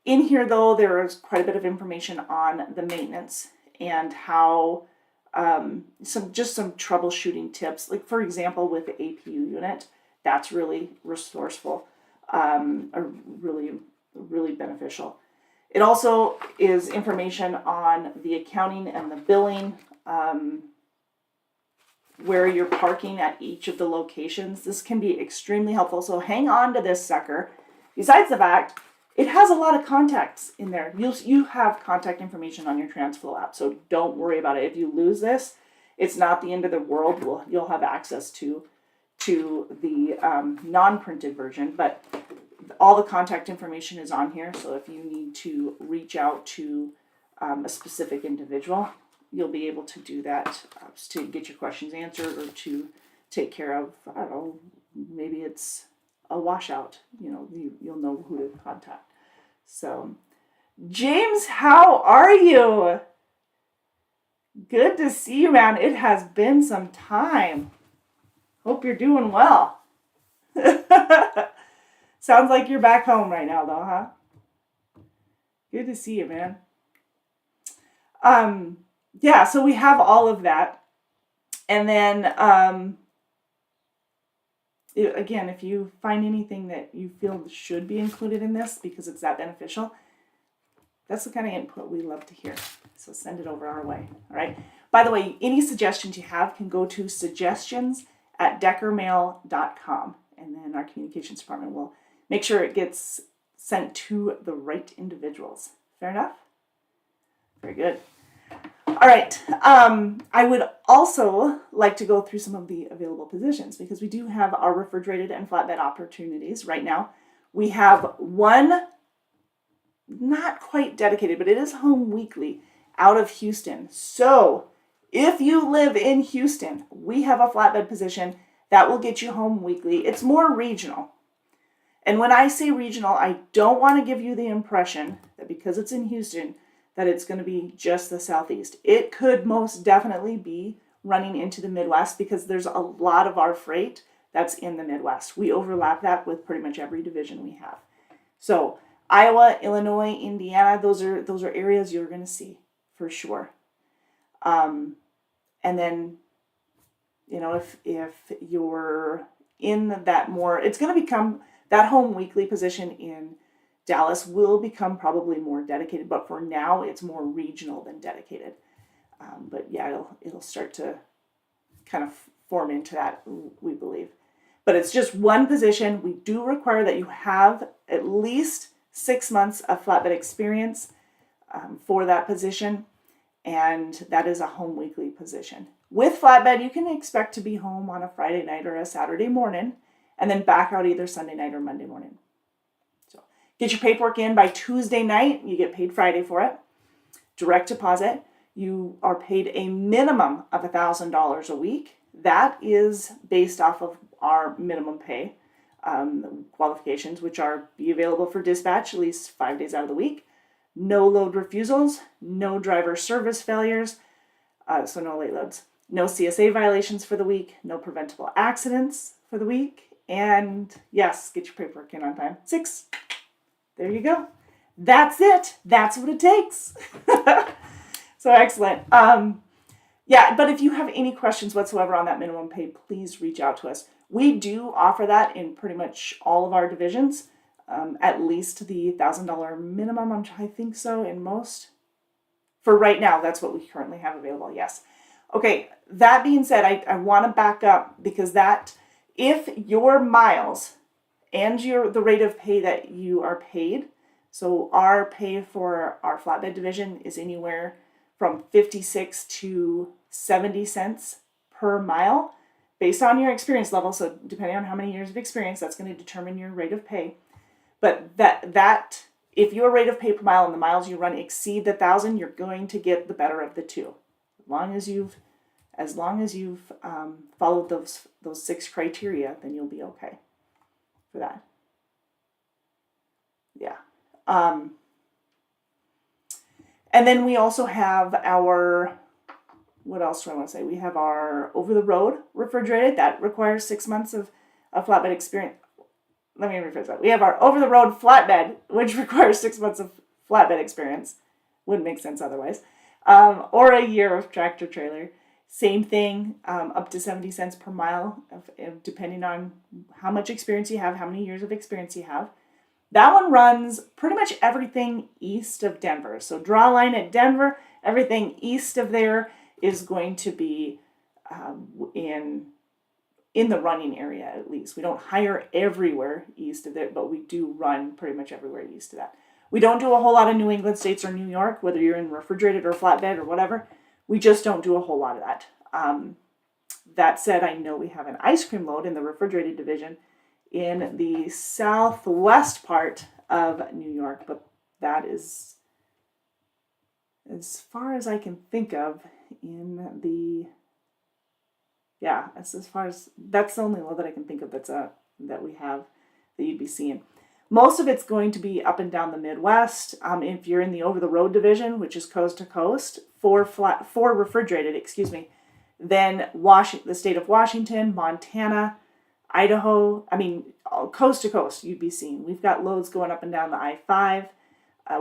[SPEAKER 1] In here, though, there is quite a bit of information on the maintenance and how some troubleshooting tips. Like, for example, with the APU unit, that's really resourceful, or really beneficial. It also is information on the accounting and the billing, where you're parking at each of the locations. This can be extremely helpful. So hang on to this sucker. Besides the fact, it has a lot of contacts in there. You have contact information on your TransFlow app, so don't worry about it. If you lose this, it's not the end of the world. You'll have access to the non-printed version, but all the contact information is on here. So if you need to reach out to a specific individual, you'll be able to do that to get your questions answered or to take care of, I don't know, maybe it's a washout. You'll know who to contact. So, James, how are you? Good to see you, man. It has been some time. Hope you're doing well. Sounds like you're back home right now, though, huh? Good to see you, man. Yeah, so we have all of that. And then Again, if you find anything that you feel should be included in this because it's that beneficial, that's the kind of input we love to hear. So send it over our way. All right. By the way, any suggestions you have can go to suggestions@deckermail.com, and then our communications department will make sure it gets sent to the right individuals. Fair enough? Very good. All right. I would also like to go through some of the available positions because we do have our refrigerated and flatbed opportunities right now. We have one, not quite dedicated, but it is home weekly out of Houston. So if you live in Houston, we have a flatbed position that will get you home weekly. It's more regional. And when I say regional, I don't want to give you the impression that because it's in Houston, that it's going to be just the Southeast. It could most definitely be running into the Midwest because there's a lot of our freight that's in the Midwest. We overlap that with pretty much every division we have. So Iowa, Illinois, Indiana, those are areas you're going to see for sure. And then, if you're in that more, it's going to become that home weekly position in Dallas will become probably more dedicated, but for now it's more regional than dedicated. But yeah, it'll start to kind of form into that, we believe. But it's just one position. We do require that you have at least 6 months of flatbed experience for that position, and that is a home weekly position. With flatbed, you can expect to be home on a Friday night or a Saturday morning, and then back out either Sunday night or Monday morning. So get your paperwork in by Tuesday night. You get paid Friday for it. Direct deposit. You are paid a minimum of $1,000 a week. That is based off of our minimum pay qualifications, which are be available for dispatch at least 5 days out of the week. No load refusals, no driver service failures, so no late loads. No CSA violations for the week, no preventable accidents for the week, and yes, get your paperwork in on time. 6. There you go. That's it. That's what it takes. So excellent. Yeah, but if you have any questions whatsoever on that minimum pay, please reach out to us. We do offer that in pretty much all of our divisions, at least the $1,000 minimum. I think so in most. For right now, that's what we currently have available. Yes. Okay. That being said, I want to back up because if your miles and the rate of pay that you are paid, so our pay for our flatbed division is anywhere from 56 to 70 cents per mile based on your experience level. So depending on how many years of experience, that's going to determine your rate of pay. But that if your rate of pay per mile and the miles you run exceed the 1,000, you're going to get the better of the two. As long as you've followed those 6 criteria, then you'll be okay for that. Yeah. And then we also have what else do I want to say? We have our over-the-road refrigerated. That requires 6 months of flatbed experience. Let me rephrase that. We have our over-the-road flatbed, which requires 6 months of flatbed experience. Wouldn't make sense otherwise. Or a year of tractor trailer. Same thing, up to 70 cents per mile, depending on how much experience you have, how many years of experience you have. That one runs pretty much everything east of Denver. So draw a line at Denver. Everything east of there is going to be in the running area at least. We don't hire everywhere east of it, but we do run pretty much everywhere east of that. We don't do a whole lot of New England states or New York, whether you're in refrigerated or flatbed or whatever. We just don't do a whole lot of that. That said, I know we have an ice cream load in the refrigerated division in the southwest part of New York, but that is as far as I can think of that's the only load that I can think of that we have that you'd be seeing. Most of it's going to be up and down the Midwest. If you're in the over-the-road division, which is coast to coast, for refrigerated, then the state of Washington, Montana, Idaho, coast to coast, you'd be seeing. We've got loads going up and down the I-5.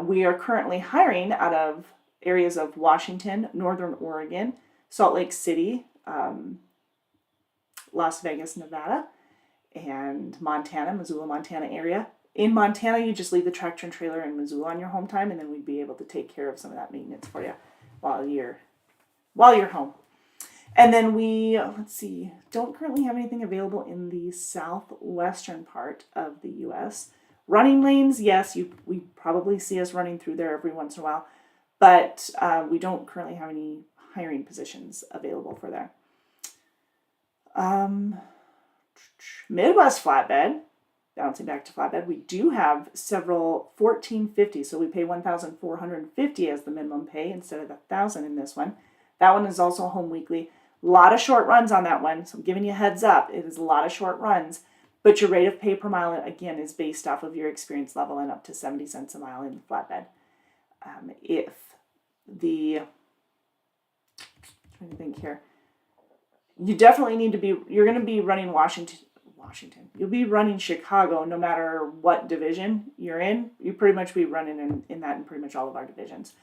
[SPEAKER 1] We are currently hiring out of areas of Washington, Northern Oregon, Salt Lake City, Las Vegas, Nevada, and Montana, Missoula, Montana area. In Montana, you just leave the tractor and trailer in Missoula on your home time, and then we'd be able to take care of some of that maintenance for you while you're home. And then we, let's see, don't currently have anything available in the southwestern part of the U.S. Running lanes, yes, we probably see us running through there every once in a while, but we don't currently have any hiring positions available for there. Midwest flatbed, bouncing back to flatbed, we do have several 1450, so we pay $1,450 as the minimum pay instead of $1,000 in this one. That one is also home weekly. A lot of short runs on that one, so I'm giving you a heads up. It is a lot of short runs, but your rate of pay per mile, again, is based off of your experience level and up to 70 cents a mile in the flatbed. Trying to think here. You definitely need to be, you're going to be running Washington. You'll be running Chicago no matter what division you're in. You pretty much be running in that in pretty much all of our divisions.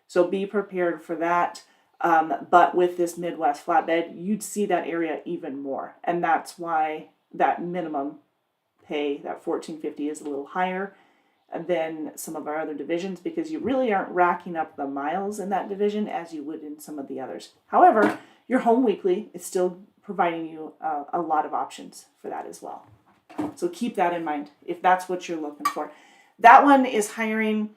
[SPEAKER 1] So be prepared for that. But with this Midwest flatbed, you'd see that area even more. And that's why that minimum pay, that $1,450, is a little higher than some of our other divisions, because you really aren't racking up the miles in that division as you would in some of the others. However, your home weekly is still providing you a lot of options for that as well. So keep that in mind if that's what you're looking for. That one is hiring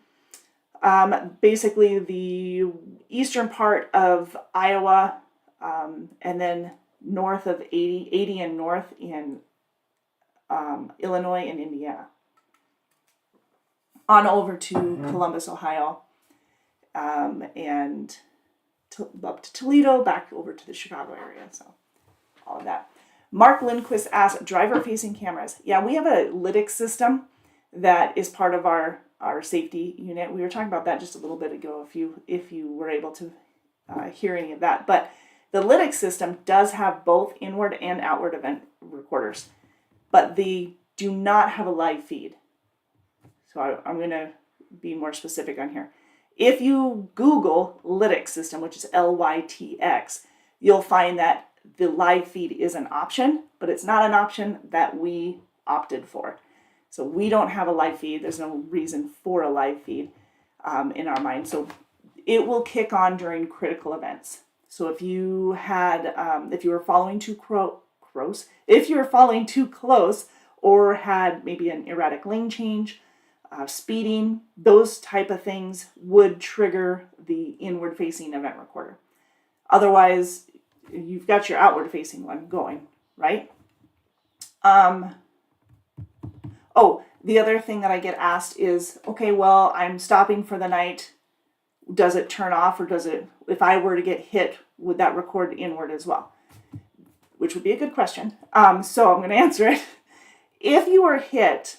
[SPEAKER 1] basically the eastern part of Iowa, and then north of 80 and north in Illinois and Indiana, on over to Columbus, Ohio, and up to Toledo, back over to the Chicago area. So all of that. Mark Lindquist asked, driver-facing cameras. Yeah, we have a lytics system that is part of our safety unit. We were talking about that just a little bit ago, if you were able to hear any of that. But the lytics system does have both inward and outward event recorders, but they do not have a live feed. So I'm going to be more specific on here. If you Google lytics system, which is LYTX, you'll find that the live feed is an option, but it's not an option that we opted for. So we don't have a live feed. There's no reason for a live feed in our mind. So it will kick on during critical events. So if you had, if you were following too close, or had maybe an erratic lane change, speeding, those type of things would trigger the inward facing event recorder. Otherwise, you've got your outward facing one going, right? The other thing that I get asked is, okay, well, I'm stopping for the night. Does it turn off, or does it, if I were to get hit, would that record inward as well? Which would be a good question. So I'm going to answer it. If you were hit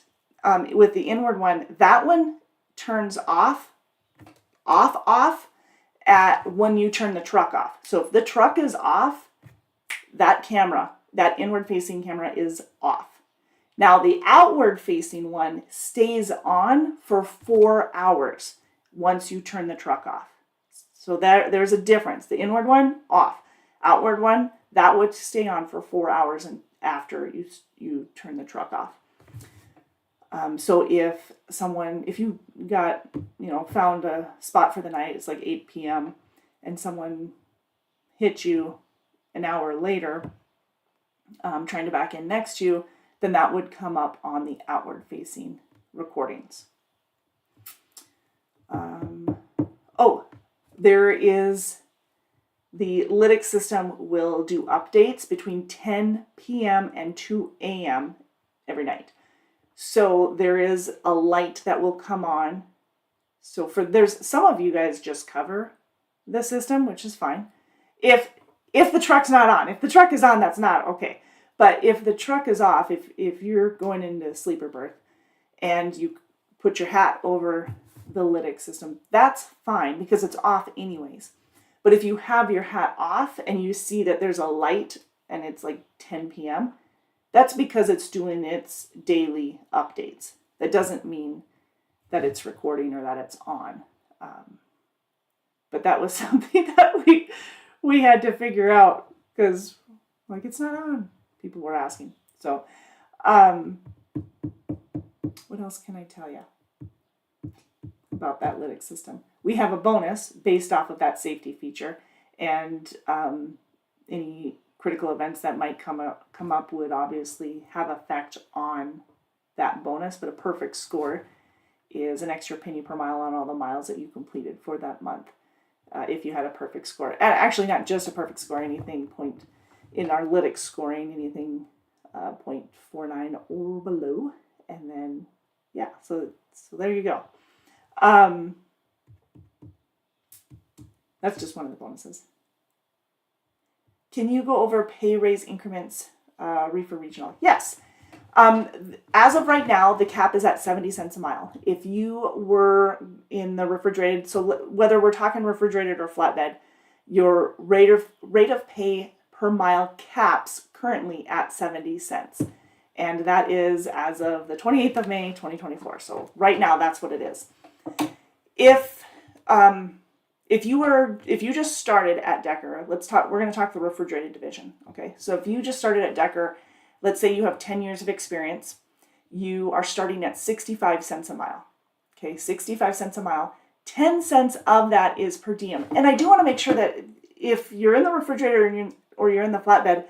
[SPEAKER 1] with the inward one, that one turns off at when you turn the truck off. So if the truck is off, that camera, that inward facing camera, is off. Now the outward facing one stays on for 4 hours once you turn the truck off. So there's a difference. The inward one, off. Outward one, that would stay on for 4 hours and after you turn the truck off. So if you got, found a spot for the night, it's like 8 p.m. and someone hit you an hour later, trying to back in next to you, then that would come up on the outward facing recordings. There is the lytics system will do updates between 10 p.m. and 2 a.m. every night. So there is a light that will come on. So there's some of you guys just cover the system, which is fine. If the truck's not on, if the truck is on, that's not okay. But if the truck is off, if you're going into sleeper berth and you put your hat over the lytics system, that's fine because it's off anyways. But if you have your hat off and you see that there's a light and it's like 10 p.m., that's because it's doing its daily updates. That doesn't mean that it's recording or that it's on. But that was something that we had to figure out because, it's not on. People were asking. So What else can I tell you about that lytic system? We have a bonus based off of that safety feature, and any critical events that might come up would obviously have effect on that bonus, but a perfect score is an extra penny per mile on all the miles that you completed for that month. If you had a perfect score, and actually not just a perfect score, anything point in our lytic scoring, anything 0.49 or below, and then yeah, so there you go. That's just one of the bonuses. Can you go over pay raise increments, Reefer Regional? Yes. As of right now, the cap is at 70 cents a mile. If you were in the refrigerated, so whether we're talking refrigerated or flatbed, your rate of pay per mile caps currently at 70 cents. And that is as of the 28th of May, 2024. So right now, that's what it is. If you just started at Decker, we're going to talk the refrigerated division. Okay. So if you just started at Decker, let's say you have 10 years of experience, you are starting at 65 cents a mile. Okay. 65 cents a mile, 10 cents of that is per diem. And I do want to make sure that if you're in the refrigerator or you're in the flatbed,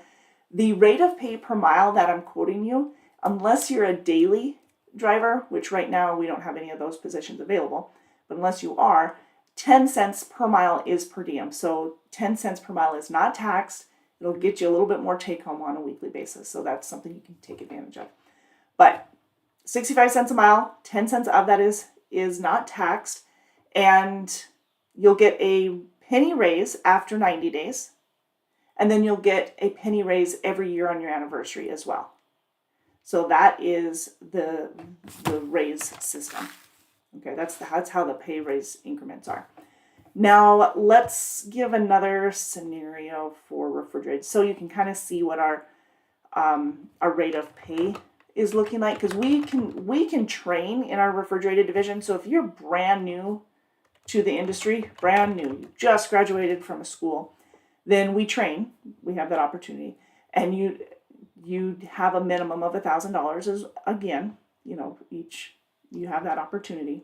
[SPEAKER 1] the rate of pay per mile that I'm quoting you, unless you're a daily driver, which right now we don't have any of those positions available, but unless you are, 10 cents per mile is per diem. So 10 cents per mile is not taxed. It'll get you a little bit more take home on a weekly basis. So that's something you can take advantage of. But 65 cents a mile, 10 cents of that is not taxed. And you'll get a penny raise after 90 days. And then you'll get a penny raise every year on your anniversary as well. So that is the raise system. Okay, that's how the pay raise increments are. Now let's give another scenario for refrigerated, so you can kind of see what our rate of pay is looking like, because we can train in our refrigerated division. So if you're brand new to the industry, brand new, you just graduated from a school, then we train. We have that opportunity, and you have a minimum of $1,000 as again, each you have that opportunity.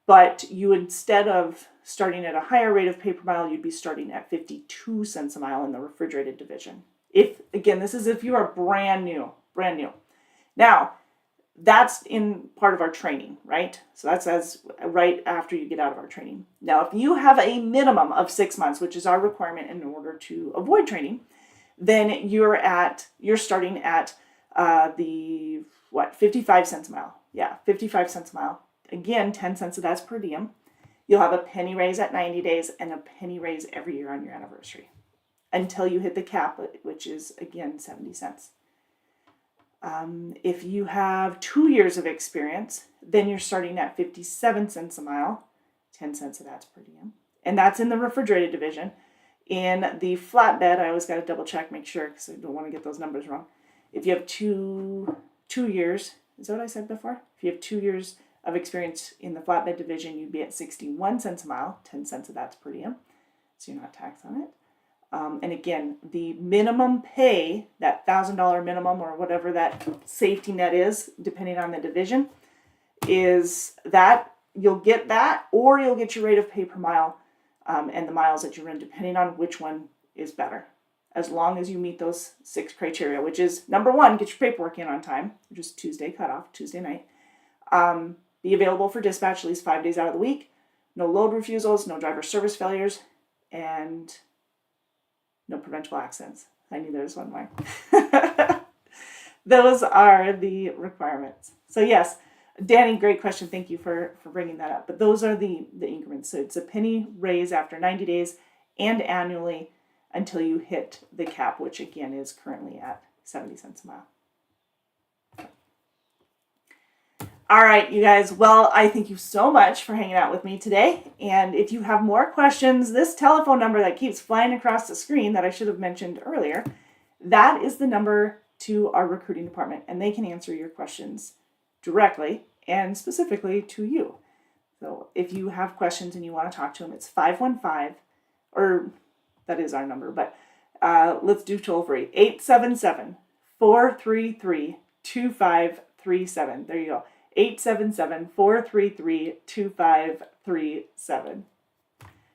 [SPEAKER 1] But you, instead of starting at a higher rate of pay per mile, you'd be starting at 52 cents a mile in the refrigerated division. This is if you are brand new. Now, that's in part of our training, right? So that's right after you get out of our training. Now, if you have a minimum of 6 months, which is our requirement in order to avoid training, then you're starting at 55 cents a mile. Yeah, 55 cents a mile. Again, 10 cents of that's per diem. You'll have a penny raise at 90 days and a penny raise every year on your anniversary until you hit the cap, which is, again, 70 cents. If you have 2 years of experience, then you're starting at 57 cents a mile. 10 cents of that's per diem. And that's in the refrigerated division. In the flatbed, I always got to double check, make sure, because I don't want to get those numbers wrong. If you have two years, is that what I said before? If you have 2 years of experience in the flatbed division, you'd be at 61 cents a mile. 10 cents of that's per diem, so you're not taxed on it. And again, the minimum pay, that $1,000 minimum or whatever that safety net is, depending on the division, is that you'll get that, or you'll get your rate of pay per mile and the miles that you run, depending on which one is better. As long as you meet those 6 criteria, which is number 1, get your paperwork in on time, which is Tuesday cutoff, Tuesday night. Be available for dispatch at least 5 days out of the week. No load refusals, no driver service failures, and no preventable accidents. I knew there was one more. Those are the requirements. So yes, Danny, great question. Thank you for bringing that up. But those are the increments. So it's a penny raise after 90 days and annually until you hit the cap, which again is currently at 70 cents a mile. All right, you guys. Well, I thank you so much for hanging out with me today. And if you have more questions, this telephone number that keeps flying across the screen that I should have mentioned earlier, that is the number to our recruiting department, and they can answer your questions directly and specifically to you. So if you have questions and you want to talk to them, it's 515, or that is our number, but let's do toll free, 877-433 2537. There you go. 877-433-2537.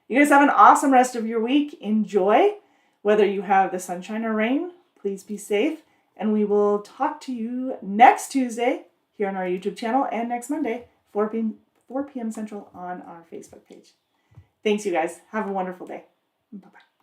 [SPEAKER 1] You guys have an awesome rest of your week. Enjoy. Whether you have the sunshine or rain, please be safe. And we will talk to you next Tuesday here on our YouTube channel and next Monday, 4 p.m. Central on our Facebook page. Thanks, you guys. Have a wonderful day. Bye-bye.